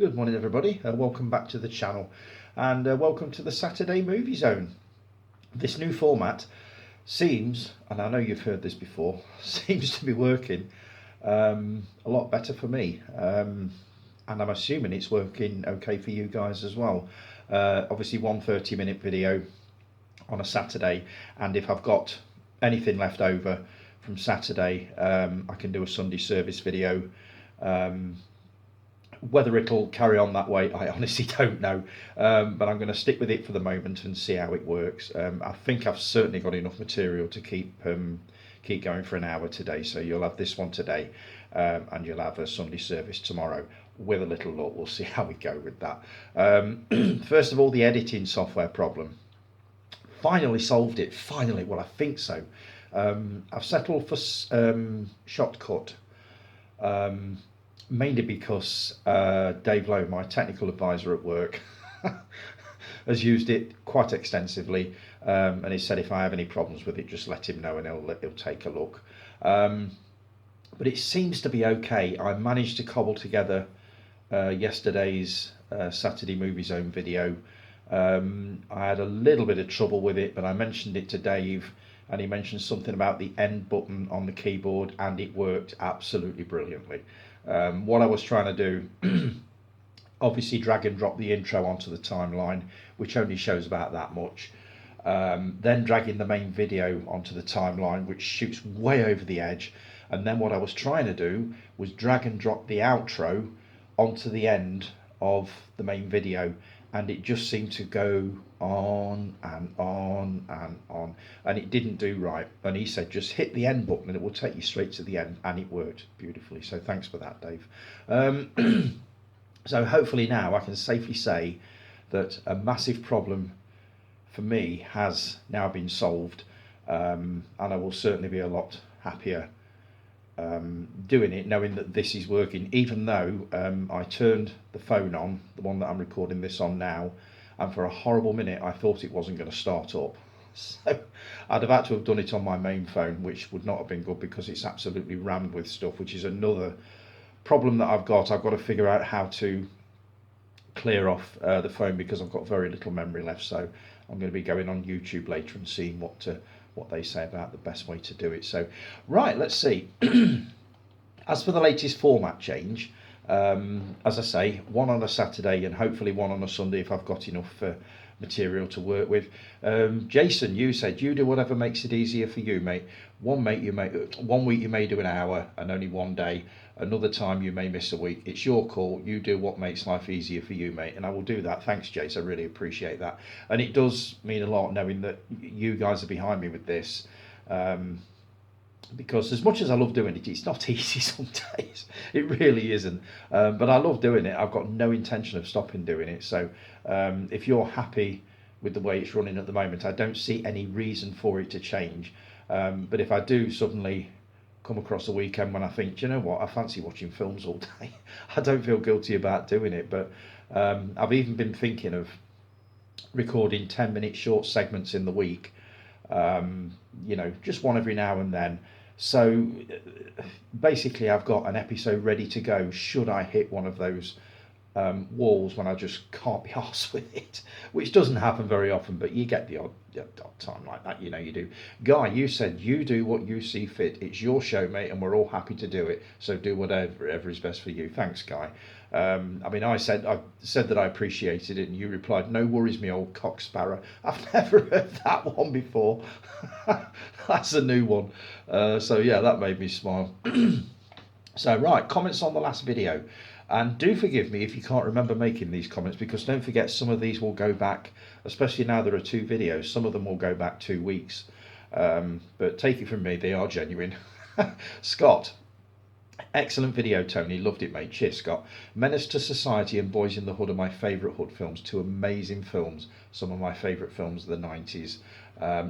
Good morning everybody, welcome back to the channel and welcome to the Saturday Movie Zone. This new format seems, and I know you've heard this before, seems to be working a lot better for me, and I'm assuming it's working okay for you guys as well. Obviously 1 30-minute video on a Saturday, and if I've got anything left over from Saturday, I can do a Sunday service video. Whether it'll carry on that way, I honestly don't know, but I'm going to stick with it for the moment and see how it works. I think I've certainly got enough material to keep going for an hour today, so you'll have this one today, and you'll have a Sunday service tomorrow. With a little luck, we'll see how we go with that. First of all, the editing software problem. Finally solved it. Finally, well, I think so. I've settled for Shotcut. Mainly because Dave Lowe, my technical advisor at work, has used it quite extensively, and he said if I have any problems with it, just let him know and he'll take a look. But it seems to be okay. I managed to cobble together yesterday's Saturday Movie Zone video. I had a little bit of trouble with it, but I mentioned it to Dave, and he mentioned something about the end button on the keyboard, and it worked absolutely brilliantly. What I was trying to do, obviously drag and drop the intro onto the timeline, which only shows about that much, then dragging the main video onto the timeline, which shoots way over the edge, and then what I was trying to do was drag and drop the outro onto the end of the main video, and it just seemed to go on and on and on, and it didn't do right. And he said just hit the end button and it will take you straight to the end, and it worked beautifully, so thanks for that, Dave. So hopefully now I can safely say that a massive problem for me has now been solved, and I will certainly be a lot happier doing it, knowing that this is working, even though I turned the phone on, the one that I'm recording this on now, and for a horrible minute I thought it wasn't going to start up. So I'd have had to have done it on my main phone, which would not have been good because it's absolutely rammed with stuff, which is another problem that I've got. I've got to figure out how to clear off the phone because I've got very little memory left, so I'm going to be going on YouTube later and seeing what they say about the best way to do it. So right, let's see. As for the latest format change, as I say, one on a Saturday and hopefully one on a Sunday if I've got enough material to work with. Jason, you said you do whatever makes it easier for you, mate. One week you may do an hour and only one day. Another time you may miss a week. It's your call. You do what makes life easier for you, mate, and I will do that. Thanks, Jace. I really appreciate that, and it does mean a lot knowing that you guys are behind me with this, because as much as I love doing it, it's not easy some days. It really isn't, but I love doing it. I've got no intention of stopping doing it. So if you're happy with the way it's running at the moment, I don't see any reason for it to change. But if I do suddenly come across a weekend when I think, do you know what, I fancy watching films all day, I don't feel guilty about doing it. But I've even been thinking of recording 10-minute short segments in the week, you know, just one every now and then. So basically I've got an episode ready to go should I hit one of those walls when I just can't be arsed with it, which doesn't happen very often, but you get the odd time like that, you know you do. Guy, you said you do what you see fit. It's your show, mate, and we're all happy to do it, so do whatever is best for you. Thanks, Guy. I mean, I said that I appreciated it, and you replied, no worries, me old cock sparrow. I've never heard that one before. That's a new one. So yeah, that made me smile. So right, comments on the last video. And do forgive me if you can't remember making these comments, because don't forget some of these will go back, especially now there are 2 videos, some of them will go back 2 weeks. But take it from me, they are genuine. Scott, excellent video, Tony. Loved it, mate. Cheers, Scott. Menace to Society and Boys in the Hood are my favourite Hood films. 2 amazing films. Some of my favourite films of the 90s.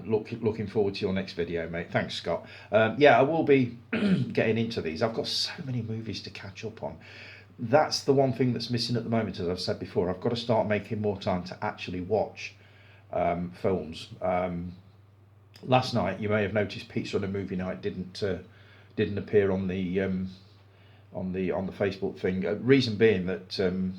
Looking forward to your next video, mate. Thanks, Scott. Yeah, I will be getting into these. I've got so many movies to catch up on. That's the one thing that's missing at the moment, as I've said before. I've got to start making more time to actually watch films. Last night, you may have noticed Pizza on a Movie Night didn't appear on the Facebook thing. Reason being that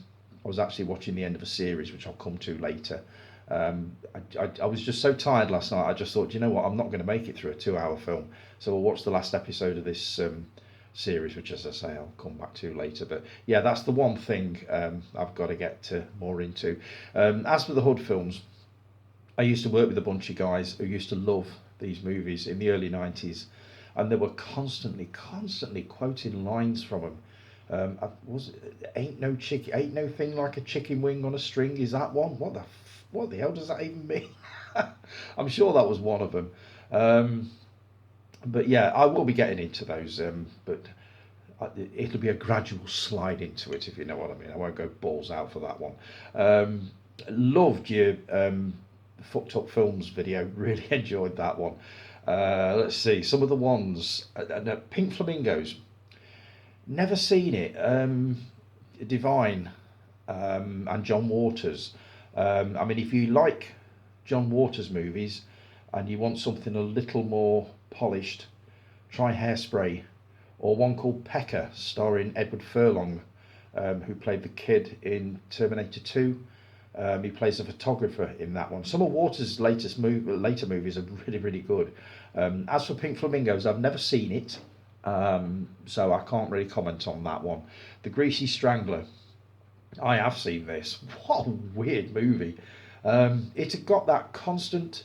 I was actually watching the end of a series, which I'll come to later. I was just so tired last night. I just thought, you know what, I'm not going to make it through a 2 hour film, so I'll watch the last episode of this series, which, as I say, I'll come back to later. But yeah, that's the one thing I've got to get more into. As for the Hood films, I used to work with a bunch of guys who used to love these movies in the early 90s, and they were constantly quoting lines from them. Ain't no thing like a chicken wing on a string. Is that one? What the hell does that even mean? I'm sure that was one of them. But yeah, I will be getting into those. But it'll be a gradual slide into it, if you know what I mean. I won't go balls out for that one. Loved your Fucked Up Films video. Really enjoyed that one. Let's see some of the ones. Pink Flamingos. Never seen it. Divine and John Waters. I mean, if you like John Waters movies and you want something a little more polished, try Hairspray, or one called Pecker, starring Edward Furlong, who played the kid in Terminator 2. He plays a photographer in that one. Some of Waters' later movies are really good. As for Pink Flamingos, I've never seen it, so I can't really comment on that one. The Greasy Strangler, I have seen this. What a weird movie. It had got that constant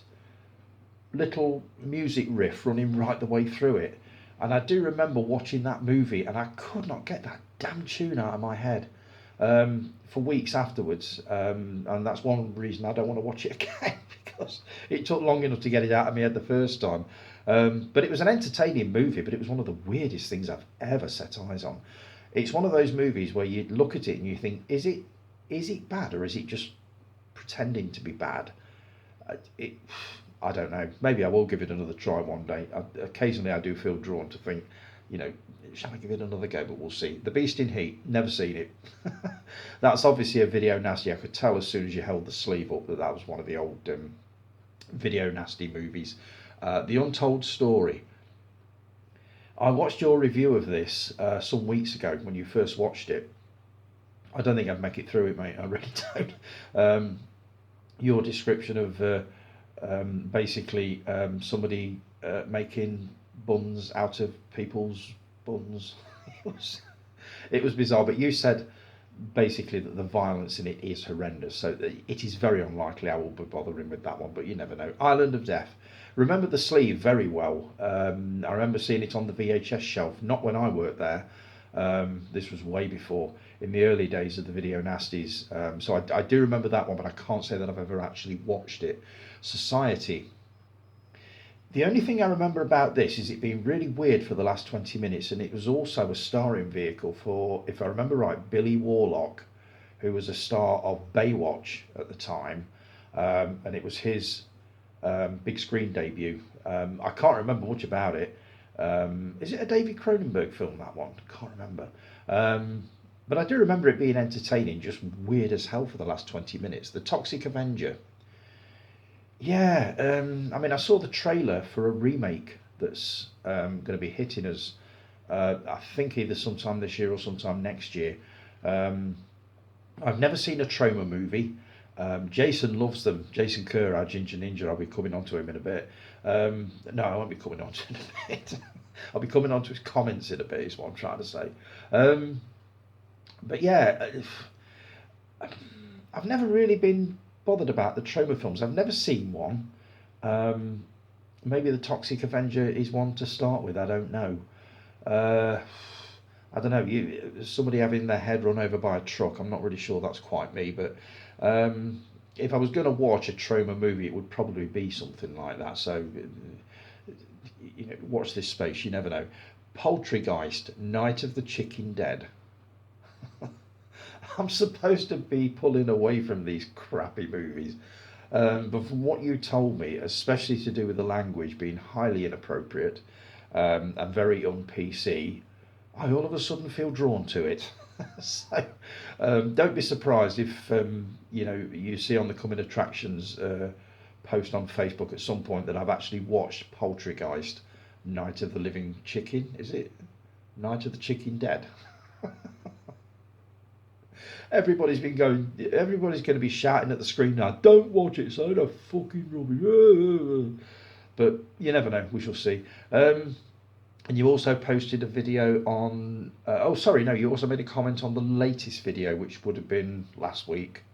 little music riff running right the way through it. And I do remember watching that movie and I could not get that damn tune out of my head for weeks afterwards. And that's one reason I don't want to watch it again, because it took long enough to get it out of my head the first time. But it was an entertaining movie, but it was one of the weirdest things I've ever set eyes on. It's one of those movies where you look at it and you think, is it bad, or is it just pretending to be bad? I don't know. Maybe I will give it another try one day. Occasionally I do feel drawn to think, you know, shall I give it another go? But we'll see. The Beast in Heat, never seen it. That's obviously a Video Nasty. I could tell as soon as you held the sleeve up that was one of the old Video Nasty movies. The Untold Story. I watched your review of this some weeks ago when you first watched it. I don't think I'd make it through it, mate. I really don't. Your description of basically somebody making buns out of people's buns. It was bizarre, but you said basically that the violence in it is horrendous, so it is very unlikely I will be bothering with that one, but you never know. Island of Death. Remember the sleeve very well. I remember seeing it on the VHS shelf, not when I worked there. This was way before, in the early days of the Video Nasties. So I do remember that one, but I can't say that I've ever actually watched it. Society. The only thing I remember about this is it being really weird for the last 20 minutes, and it was also a starring vehicle for, if I remember right, Billy Warlock, who was a star of Baywatch at the time, and it was his big screen debut. I can't remember much about it. Is it a David Cronenberg film, that one? I can't remember. But I do remember it being entertaining, just weird as hell for the last 20 minutes. The Toxic Avenger. Yeah, I mean, I saw the trailer for a remake that's going to be hitting us, I think either sometime this year or sometime next year. I've never seen a Troma movie. Jason loves them. Jason Kerr, our Ginger Ninja, I'll be coming on to him in a bit. No, I won't be coming on to him in a bit. I'll be coming on to his comments in a bit, is what I'm trying to say. But yeah, I've never really been bothered about the Troma films. I've never seen one. Maybe the Toxic Avenger is one to start with. I don't know. I don't know. Somebody having their head run over by a truck. I'm not really sure that's quite me. But if I was going to watch a Troma movie, it would probably be something like that. So, you know, watch this space. You never know. Poltergeist, Night of the Chicken Dead. I'm supposed to be pulling away from these crappy movies, but from what you told me, especially to do with the language being highly inappropriate and very un-PC, I all of a sudden feel drawn to it. So don't be surprised if you know, you see on the coming attractions post on Facebook at some point that I've actually watched Poltergeist, Night of the Living Chicken. Is it Night of the Chicken Dead? Everybody's going to be shouting at the screen now, don't watch it, so the fucking rubbish. But you never know, we shall see. And you also posted a video on, you also made a comment on the latest video, which would have been last week.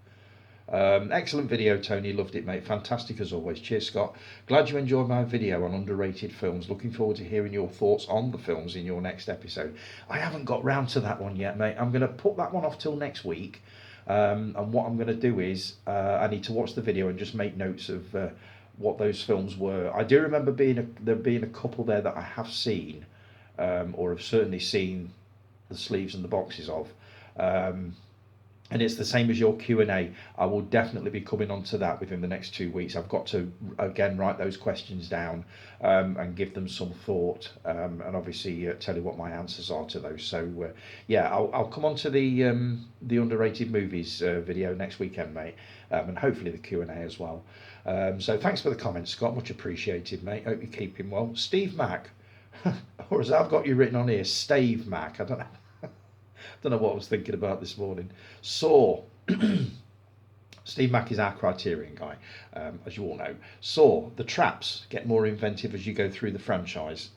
Excellent video, Tony. Loved it, mate. Fantastic as always. Cheers, Scott. Glad you enjoyed my video on underrated films. Looking forward to hearing your thoughts on the films in your next episode. I haven't got round to that one yet, mate. I'm going to put that one off till next week. And what I'm going to do is I need to watch the video and just make notes of what those films were. I do remember there being a couple there that I have seen, or have certainly seen the sleeves and the boxes of. And it's the same as your Q&A. I will definitely be coming on to that within the next 2 weeks. I've got to, again, write those questions down and give them some thought, and obviously tell you what my answers are to those. So, I'll come on to the underrated movies video next weekend, mate, and hopefully the Q&A as well. So thanks for the comments, Scott. Much appreciated, mate. Hope you're keeping well. Steve Mack, or as I've got you written on here, Stave Mack. I don't know what I was thinking about this morning. Saw. Steve Mack is our Criterion guy, as you all know. Saw. The traps get more inventive as you go through the franchise.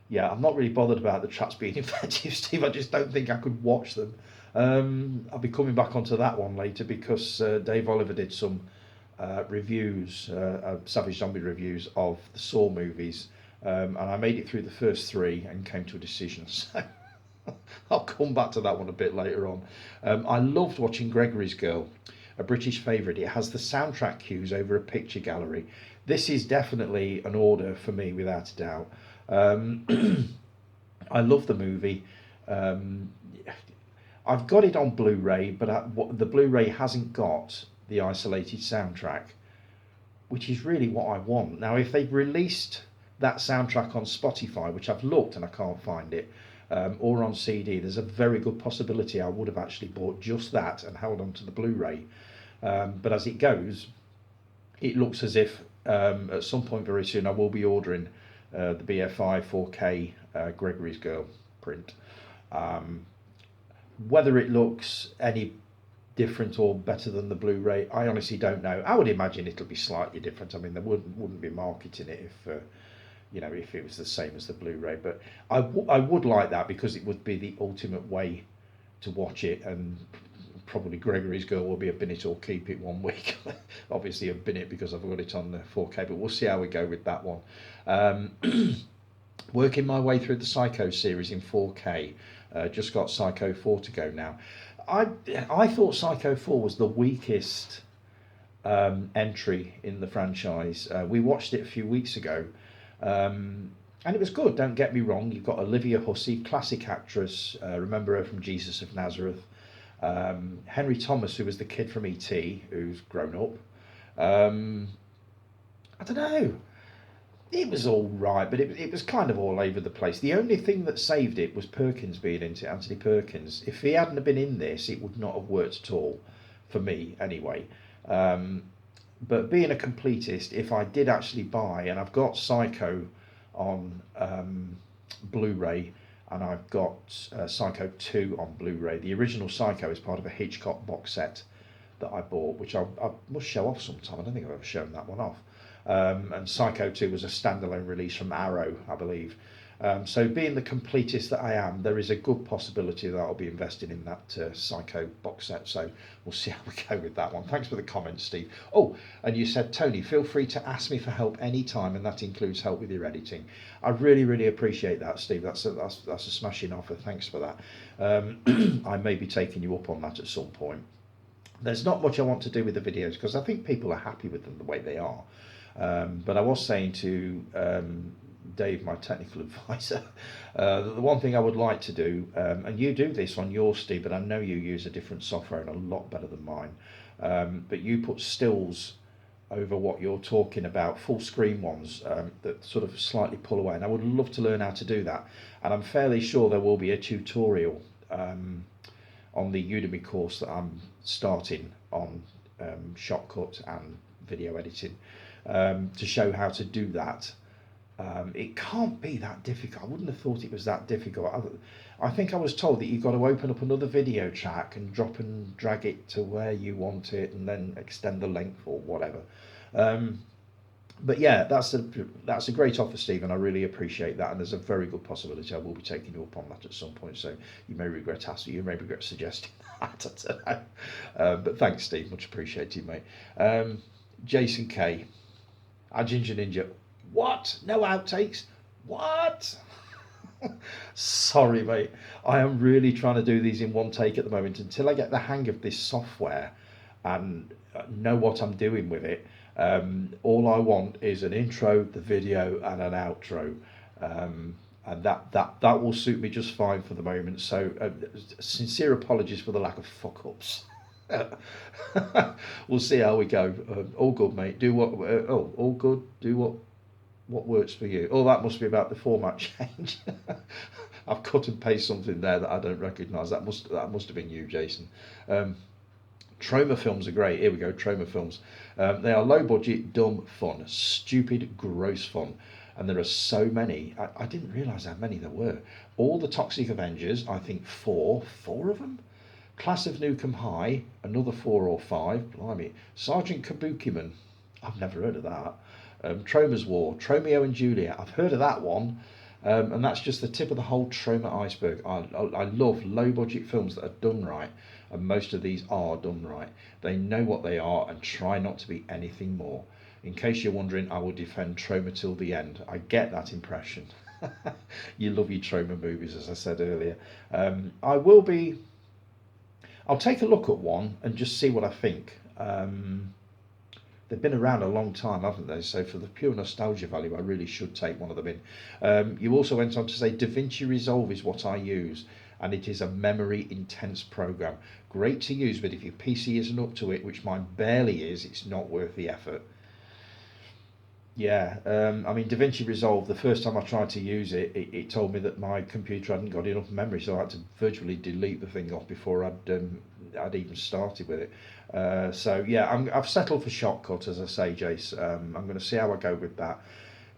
Yeah, I'm not really bothered about the traps being inventive, Steve. I just don't think I could watch them. I'll be coming back onto that one later because Dave Oliver did some reviews, Savage Zombie reviews of the Saw movies, and I made it through the first 3 and came to a decision. So I'll come back to that one a bit later on. I loved watching Gregory's Girl, a British favourite. It has the soundtrack cues over a picture gallery. This is definitely an order for me, without a doubt. I love the movie. I've got it on Blu-ray, but the Blu-ray hasn't got the isolated soundtrack, which is really what I want. Now, if they've released that soundtrack on Spotify, which I've looked and I can't find it, or on CD, there's a very good possibility I would have actually bought just that and held on to the Blu-ray. But as it goes, it looks as if at some point very soon I will be ordering the BFI 4K Gregory's Girl print. Whether it looks any different or better than the Blu-ray, I honestly don't know. I would imagine it'll be slightly different. I mean, they wouldn't be marketing it if it was the same as the Blu-ray, but I would like that because it would be the ultimate way to watch it, and probably Gregory's Girl will be a bin it or keep it 1 week. Obviously a bin it because I've got it on the 4K, but we'll see how we go with that one. Working my way through the Psycho series in 4K, just got Psycho 4 to go now. I thought Psycho 4 was the weakest entry in the franchise. We watched it a few weeks ago, and it was good, don't get me wrong. You've got Olivia Hussey, classic actress, remember her from Jesus of Nazareth. Henry Thomas, who was the kid from E.T., who's grown up. I don't know. It was all right, but it was kind of all over the place. The only thing that saved it was Perkins being in it, Anthony Perkins. If he hadn't have been in this, it would not have worked at all, for me anyway. But being a completist, if I did actually buy, and I've got Psycho on Blu-ray, and I've got Psycho 2 on Blu-ray. The original Psycho is part of a Hitchcock box set that I bought, which I must show off sometime. I don't think I've ever shown that one off. And Psycho 2 was a standalone release from Arrow, I believe. So being the completist that I am, there is a good possibility that I'll be investing in that Psycho box set. So we'll see how we go with that one. Thanks for the comments, Steve. Oh, and you said, Tony, feel free to ask me for help anytime, and that includes help with your editing. I really, really appreciate that, Steve. That's a smashing offer. Thanks for that. I may be taking you up on that at some point. There's not much I want to do with the videos because I think people are happy with them the way they are. But I was saying to Dave, my technical advisor, that the one thing I would like to do, and you do this on your Steve, but I know you use a different software and a lot better than mine, but you put stills over what you're talking about, full screen ones that sort of slightly pull away, and I would love to learn how to do that, and I'm fairly sure there will be a tutorial on the Udemy course that I'm starting on Shotcut and video editing, to show how to do that It can't be that difficult. I wouldn't have thought it was that difficult. I think I was told that you've got to open up another video track and drop and drag it to where you want it, and then extend the length or whatever. Um, but yeah, that's a great offer, Stephen. I really appreciate that, and there's a very good possibility I will be taking you up on that at some point. So you may regret asking, you may regret suggesting that. I don't know. But thanks, Steve. Much appreciated, mate. Jason K. Our Ginger Ninja. What? No outtakes? What? Sorry, mate. I am really trying to do these in one take at the moment until I get the hang of this software and know what I'm doing with it. All I want is an intro, the video, and an outro. And that will suit me just fine for the moment. So, sincere apologies for the lack of fuck ups. We'll see how we go. All good, mate. Do what? All good. Do what works for you. Oh, that must be about the format change. I've cut and pasted something there that I don't recognise. That must have been you, Jason. Trauma films are great. Here we go. Trauma films. They are low budget, dumb fun, stupid, gross fun. And there are so many. I didn't realise how many there were. All the Toxic Avengers, I think four of them. Class of Nukem High, another 4 or 5. Blimey. Sergeant Kabukiman, I've never heard of that. Troma's War, Tromeo and Juliet, I've heard of that one. And that's just the tip of the whole Troma iceberg. I love low budget films that are done right, and most of these are done right. They know what they are and try not to be anything more. In case you're wondering, I will defend Troma till the end. I get that impression. You love your Troma movies, as I said earlier. I'll take a look at one and just see what I think. They've been around a long time, haven't they? So for the pure nostalgia value, I really should take one of them in. You also went on to say DaVinci Resolve is what I use, and it is a memory intense program. Great to use, but if your PC isn't up to it, which mine barely is, it's not worth the effort. Yeah, I mean, DaVinci Resolve, the first time I tried to use it, it told me that my computer hadn't got enough memory, so I had to virtually delete the thing off before I'd even started with it. So yeah, I've settled for Shotcut, as I say, Jace. I'm going to see how I go with that.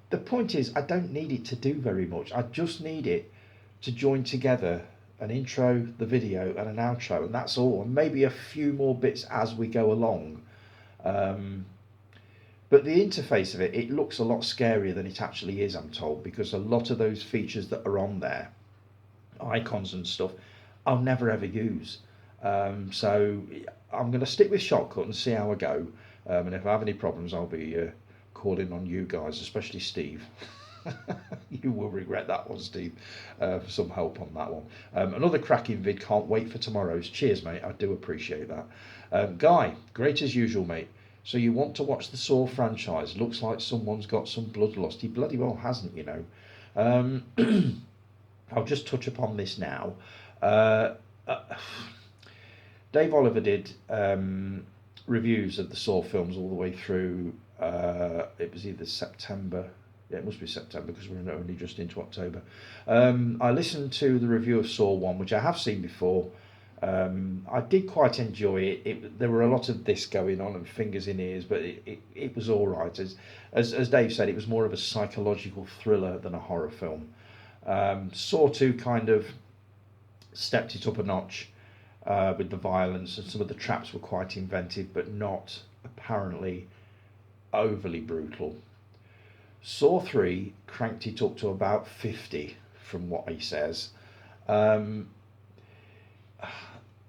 The point is, I don't need it to do very much. I just need it to join together an intro, the video, and an outro, and that's all. And maybe a few more bits as we go along. But the interface of it looks a lot scarier than it actually is, I'm told, because a lot of those features that are on there, icons and stuff, I'll never ever use. So I'm going to stick with Shotcut and see how I go. And if I have any problems, I'll be calling on you guys, especially Steve. You will regret that one, Steve, for some help on that one. Another cracking vid, can't wait for tomorrow's. Cheers, mate, I do appreciate that. Guy, great as usual, mate. So you want to watch the Saw franchise? Looks like someone's got some bloodlust. He bloody well hasn't, you know. I'll just touch upon this now. Dave Oliver did reviews of the Saw films all the way through. It was either September. Yeah, it must be September because we're only just into October. I listened to the review of Saw 1, which I have seen before. I did quite enjoy it. There were a lot of this going on and fingers in ears, but it was all right. As Dave said, it was more of a psychological thriller than a horror film. Saw 2 kind of stepped it up a notch with the violence, and some of the traps were quite inventive, but not apparently overly brutal. Saw 3 cranked it up to about 50, from what he says.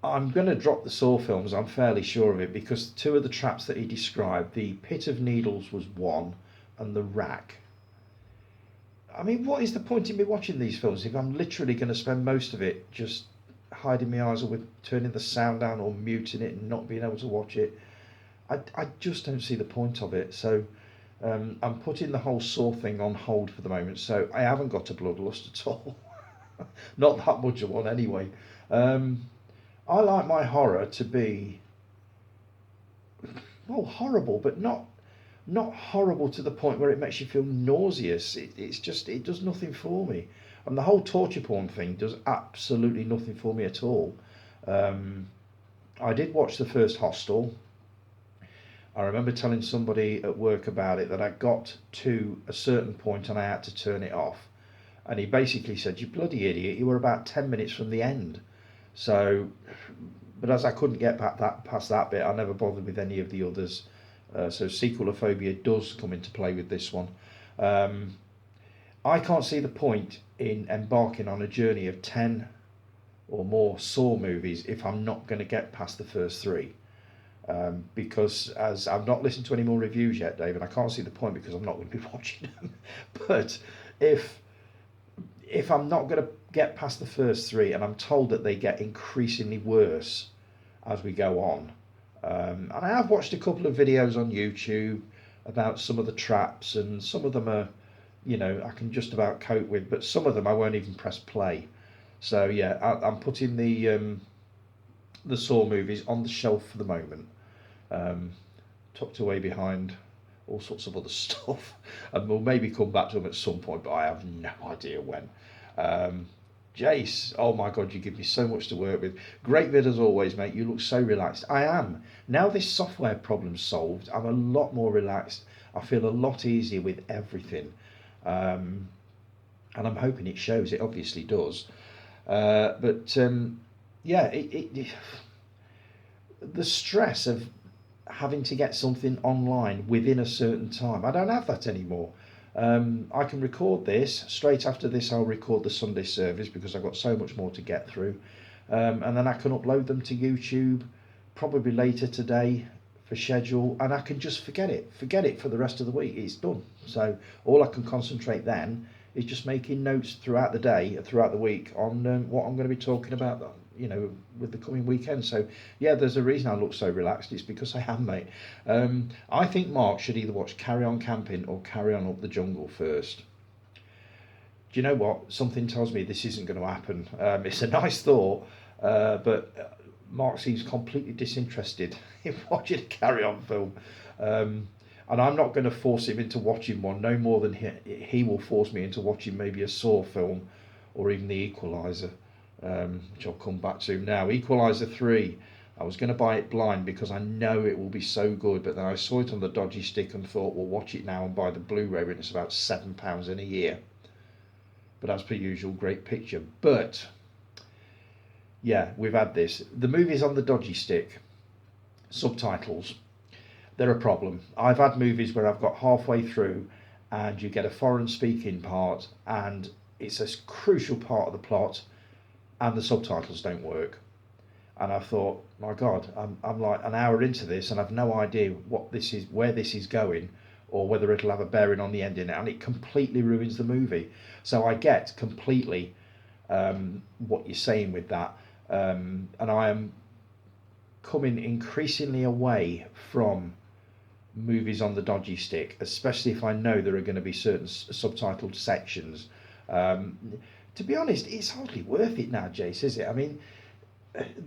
I'm going to drop the Saw films, I'm fairly sure of it, because 2 of the traps that he described, the Pit of Needles was one, and the rack. I mean, what is the point in me watching these films if I'm literally going to spend most of it just hiding my eyes or with turning the sound down or muting it and not being able to watch it? I just don't see the point of it. So I'm putting the whole Saw thing on hold for the moment, so I haven't got a bloodlust at all. Not that much of one anyway. I like my horror to be, well, horrible, but not horrible to the point where it makes you feel nauseous. It's just, it does nothing for me. And the whole torture porn thing does absolutely nothing for me at all. I did watch the first Hostel. I remember telling somebody at work about it that I got to a certain point and I had to turn it off. And he basically said, "You bloody idiot, you were about 10 minutes from the end." So, but as I couldn't get past that bit, I never bothered with any of the others. So sequelophobia does come into play with this one. Um, I can't see the point in embarking on a journey of 10 or more Saw movies if I'm not going to get past the first three. Because as I've not listened to any more reviews yet, David, I can't see the point because I'm not going to be watching them. But if I'm not going to get past the first three, and I'm told that they get increasingly worse as we go on, and I have watched a couple of videos on YouTube about some of the traps, and some of them are, I can just about cope with, but some of them I won't even press play. So yeah, I'm putting the Saw movies on the shelf for the moment, tucked away behind all sorts of other stuff, and we'll maybe come back to them at some point, but I have no idea when. Jace, oh my god, you give me so much to work with. Great vid as always, mate. You look so relaxed. I am. Now this software problem's solved, I'm a lot more relaxed. I feel a lot easier with everything. And I'm hoping it shows. It obviously does. But yeah, the stress of having to get something online within a certain time, I don't have that anymore. I can record this. Straight after this, I'll record the Sunday service because I've got so much more to get through. And then I can upload them to YouTube probably later today for schedule, and I can just forget it for the rest of the week. It's done. So all I can concentrate then is just making notes throughout the day, throughout the week on what I'm going to be talking about, with the coming weekend. So yeah, there's a reason I look so relaxed. It's because I am, mate. I think Mark should either watch Carry On Camping or Carry On Up the Jungle first. Do you know what? Something tells me this isn't going to happen. It's a nice thought, but Mark seems completely disinterested in watching a Carry On film. And I'm not going to force him into watching one, no more than he will force me into watching maybe a Saw film or even The Equalizer, which I'll come back to now. Equalizer 3, I was going to buy it blind because I know it will be so good, but then I saw it on the dodgy stick and thought, well, watch it now and buy the Blu-ray, and it's about £7 in a year. But as per usual, great picture. But yeah, we've had this. The movie's on the dodgy stick, subtitles. They're a problem. I've had movies where I've got halfway through and you get a foreign speaking part and it's a crucial part of the plot and the subtitles don't work. And I thought, my God, I'm like an hour into this and I've no idea what this is, where this is going, or whether it'll have a bearing on the ending, and it completely ruins the movie. So I get completely what you're saying with that, and I am coming increasingly away from movies on the dodgy stick, especially if I know there are going to be certain subtitled sections. To be honest, it's hardly worth it now, Jace, is it? I mean,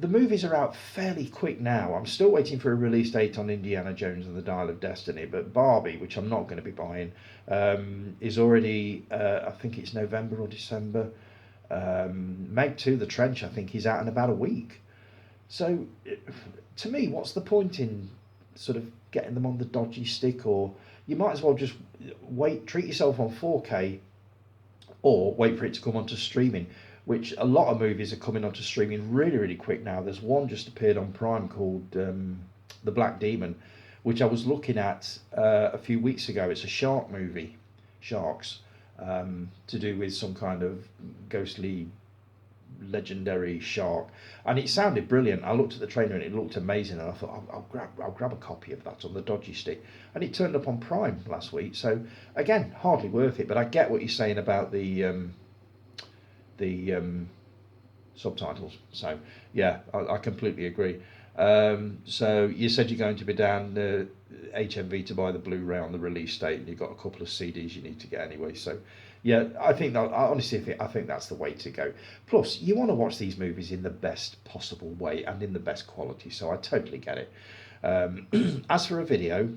the movies are out fairly quick now. I'm still waiting for a release date on Indiana Jones and the Dial of Destiny, but Barbie, which I'm not going to be buying, is already, I think it's November or December. Meg 2, The Trench, I think, is out in about a week. So, to me, what's the point in sort of getting them on the dodgy stick? Or you might as well just treat yourself on 4K, or wait for it to come onto streaming, which a lot of movies are coming onto streaming really, really quick now. There's one just appeared on Prime called The Black Demon, which I was looking at a few weeks ago. It's a shark movie, sharks, to do with some kind of ghostly legendary shark, and it sounded brilliant. I looked at the trailer and it looked amazing, and I thought I'll grab a copy of that on the dodgy stick, and it turned up on Prime last week. So again, hardly worth it, but I get what you're saying about the subtitles. So yeah, I completely agree. So you said you're going to be down HMV to buy the Blu-ray on the release date, and you've got a couple of CDs you need to get anyway. So yeah, I think that, I think that's the way to go. Plus, you want to watch these movies in the best possible way and in the best quality. So I totally get it. As for a video,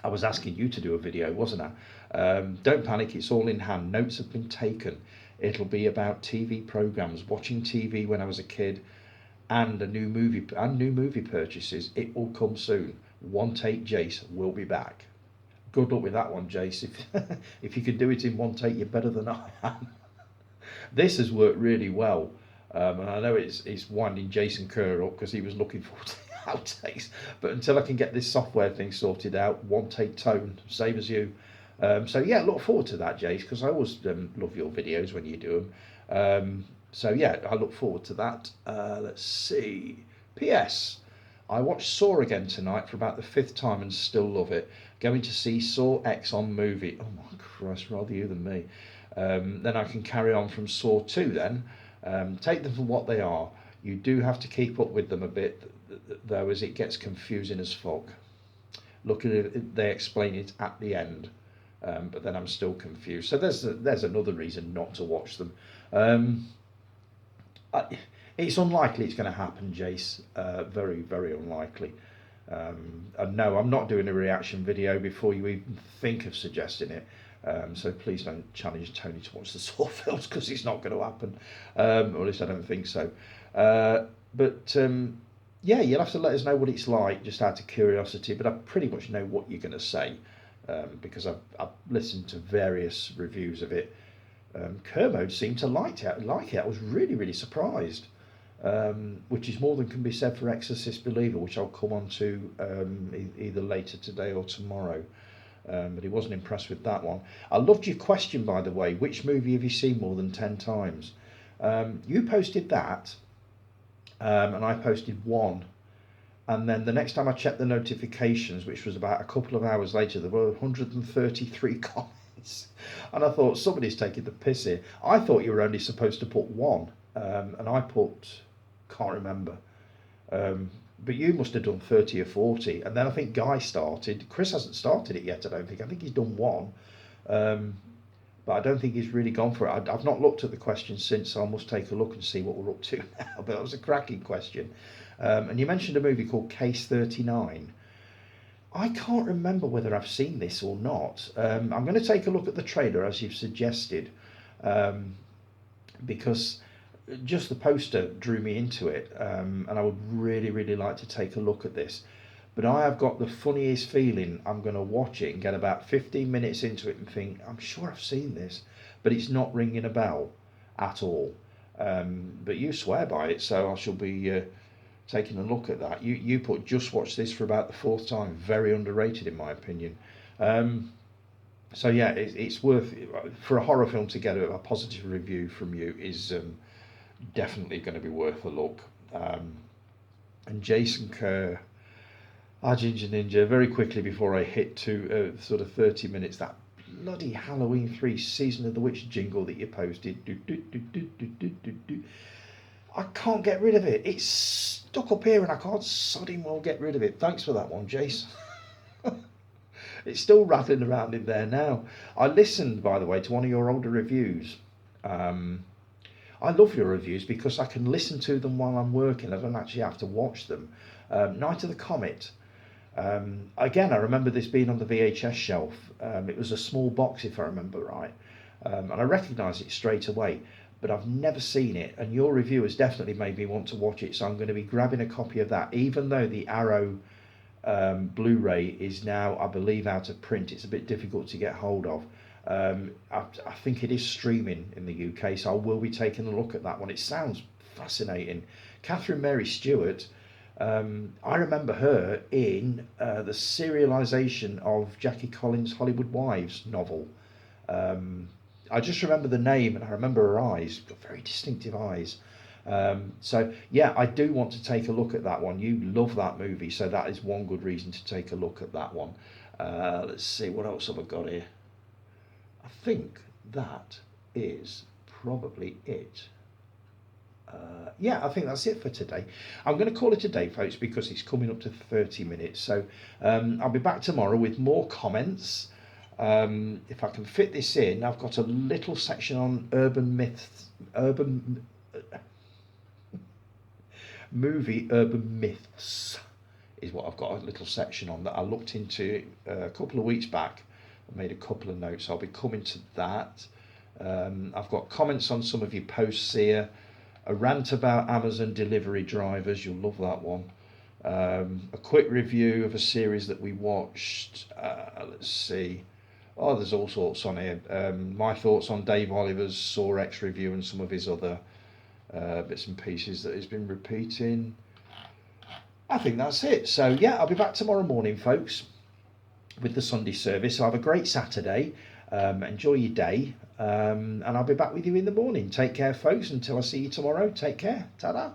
I was asking you to do a video, wasn't I? Don't panic, it's all in hand. Notes have been taken. It'll be about TV programs, watching TV when I was a kid, and new movie purchases. It will come soon. One take Jace will be back. Good luck with that one, Jace. If you can do it in one take, you're better than I am. This has worked really well. And I know it's winding Jason Kerr up because he was looking forward to the outtakes. But until I can get this software thing sorted out, one take tone, same as you. So yeah, look forward to that, Jace, because I always love your videos when you do them. So yeah, I look forward to that. Let's see. P.S. I watched Saw again tonight for about the 5th time and still love it. Going to see Saw X on movie. Oh my Christ, rather you than me. Then I can carry on from Saw 2 then. Take them for what they are. You do have to keep up with them a bit, though, as it gets confusing as fuck. Look at it, they explain it at the end, but then I'm still confused. So there's another reason not to watch them. It's unlikely it's going to happen, Jace. Very, very unlikely. And no, I'm not doing a reaction video before you even think of suggesting it. So please don't challenge Tony to watch the Saw films because it's not going to happen. Or at least I don't think so. But yeah, you'll have to let us know what it's like, just out of curiosity. But I pretty much know what you're going to say because I've listened to various reviews of it. Kermode seemed to like it. I was really, really surprised. Which is more than can be said for Exorcist Believer, which I'll come on to either later today or tomorrow. But he wasn't impressed with that one. I loved your question, by the way. Which movie have you seen more than 10 times? You posted that, and I posted one. And then the next time I checked the notifications, which was about a couple of hours later, there were 133 comments. And I thought, somebody's taking the piss here. I thought you were only supposed to put one. And I put, can't remember. But you must have done 30 or 40. And then I think Guy started. Chris hasn't started it yet, I don't think. I think he's done one. But I don't think he's really gone for it. I've not looked at the question since, so I must take a look and see what we're up to now. But that was a cracking question. And you mentioned a movie called Case 39. I can't remember whether I've seen this or not. I'm going to take a look at the trailer, as you've suggested. Because just the poster drew me into it, and I would really, really like to take a look at this. But I have got the funniest feeling I'm going to watch it and get about 15 minutes into it and think, I'm sure I've seen this, but it's not ringing a bell at all. But you swear by it, so I shall be taking a look at that. You put just watch this for about the 4th time. Very underrated in my opinion. So yeah, it's worth, for a horror film to get a positive review from you is definitely going to be worth a look. And Jason Kerr, Ginger Ninja, very quickly before I hit to sort of 30 minutes, that bloody Halloween 3 Season of the Witch jingle that you posted. Do, do, do, do, do, do, do, do. I can't get rid of it. It's stuck up here and I can't sodding well get rid of it. Thanks for that one, Jace. It's still rattling around in there now. I listened, by the way, to one of your older reviews. I love your reviews because I can listen to them while I'm working. I don't actually have to watch them. Night of the Comet. Again, I remember this being on the VHS shelf. It was a small box, if I remember right. And I recognised it straight away. But I've never seen it. And your review has definitely made me want to watch it. So I'm going to be grabbing a copy of that. Even though the Arrow Blu-ray is now, I believe, out of print. It's a bit difficult to get hold of. I think it is streaming in the UK, so I will be taking a look at that one. It sounds fascinating. Catherine Mary Stewart, I remember her in the serialisation of Jackie Collins' Hollywood Wives novel. I just remember the name and I remember her eyes, got very distinctive eyes. So yeah, I do want to take a look at that one. You love that movie, so that is one good reason to take a look at that one. Let's see, what else have I got here? I think that is probably it. Yeah, I think that's it for today. I'm going to call it a day, folks, because it's coming up to 30 minutes. So I'll be back tomorrow with more comments. If I can fit this in, I've got a little section on movie urban myths is what I've got a little section on that I looked into a couple of weeks back. I made a couple of notes. I'll be coming to that. I've got comments on some of your posts here. A rant about Amazon delivery drivers. You'll love that one. A quick review of a series that we watched. Let's see. Oh, there's all sorts on here. My thoughts on Dave Oliver's Saw X review and some of his other bits and pieces that he's been repeating. I think that's it. So yeah, I'll be back tomorrow morning, folks, with the Sunday service. So have a great Saturday. Enjoy your day. And I'll be back with you in the morning. Take care, folks. Until I see you tomorrow. Take care. Ta-da.